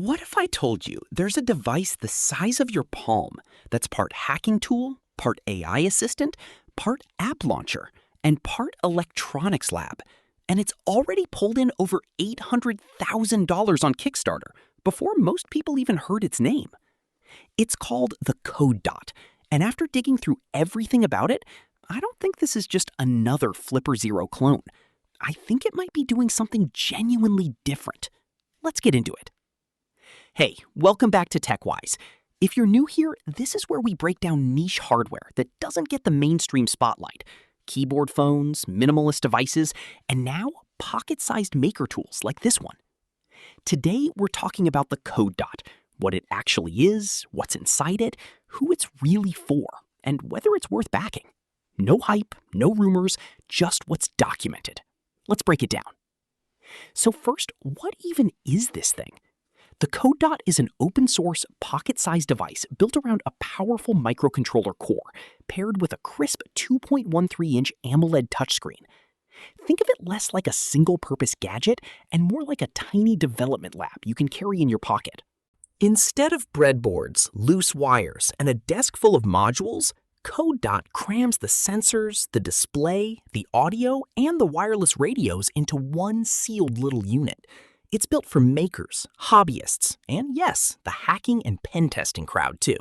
What if I told you there's a device the size of your palm that's part hacking tool, part AI assistant, part app launcher, and part electronics lab, and it's already pulled in over $800,000 on Kickstarter before most people even heard its name? It's called the Kode Dot, and after digging through everything about it, I don't think this is just another Flipper Zero clone. I think it might be doing something genuinely different. Let's get into it. Hey, welcome back to Teckwise. If you're new here, this is where we break down niche hardware that doesn't get the mainstream spotlight. Keyboard phones, minimalist devices, and now pocket-sized maker tools like this one. Today, we're talking about the Kode Dot, what it actually is, what's inside it, who it's really for, and whether it's worth backing. No hype, no rumors, just what's documented. Let's break it down. So first, what even is this thing? The Kode Dot is an open-source, pocket-sized device built around a powerful microcontroller core, paired with a crisp 2.13-inch AMOLED touchscreen. Think of it less like a single-purpose gadget and more like a tiny development lab you can carry in your pocket. Instead of breadboards, loose wires, and a desk full of modules, Kode Dot crams the sensors, the display, the audio, and the wireless radios into one sealed little unit. It's built for makers, hobbyists, and yes, the hacking and pen testing crowd too.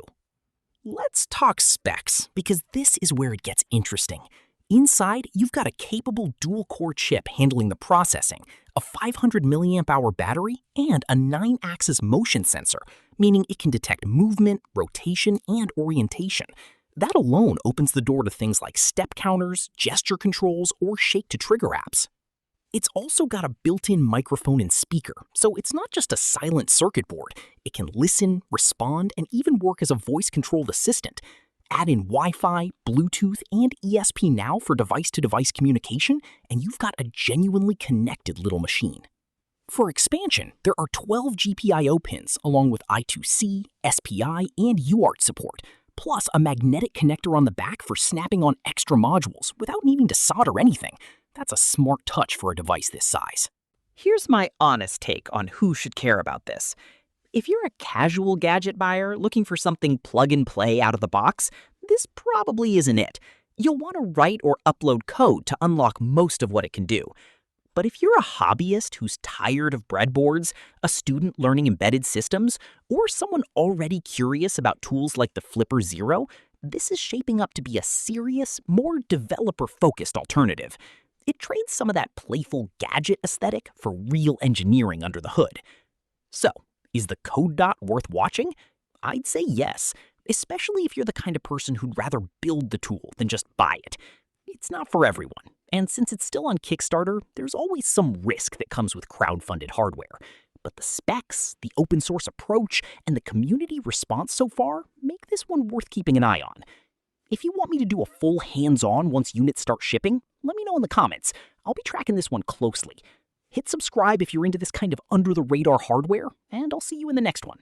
Let's talk specs, because this is where it gets interesting. Inside, you've got a capable dual-core chip handling the processing, a 500 milliamp hour battery, and a 9-axis motion sensor, meaning it can detect movement, rotation, and orientation. That alone opens the door to things like step counters, gesture controls, or shake-to-trigger apps. It's also got a built-in microphone and speaker, so it's not just a silent circuit board. It can listen, respond, and even work as a voice-controlled assistant. Add in Wi-Fi, Bluetooth, and ESP Now for device-to-device communication, and you've got a genuinely connected little machine. For expansion, there are 12 GPIO pins, along with I2C, SPI, and UART support, plus a magnetic connector on the back for snapping on extra modules without needing to solder anything. That's a smart touch for a device this size. Here's my honest take on who should care about this. If you're a casual gadget buyer looking for something plug-and-play out of the box, this probably isn't it. You'll want to write or upload code to unlock most of what it can do. But if you're a hobbyist who's tired of breadboards, a student learning embedded systems, or someone already curious about tools like the Flipper Zero, this is shaping up to be a serious, more developer-focused alternative. It trades some of that playful gadget aesthetic for real engineering under the hood. So, is the Kode Dot worth watching? I'd say yes, especially if you're the kind of person who'd rather build the tool than just buy it. It's not for everyone, and since it's still on Kickstarter, there's always some risk that comes with crowdfunded hardware. But the specs, the open source approach, and the community response so far make this one worth keeping an eye on. If you want me to do a full hands-on once units start shipping, let me know in the comments. I'll be tracking this one closely. Hit subscribe if you're into this kind of under-the-radar hardware, and I'll see you in the next one.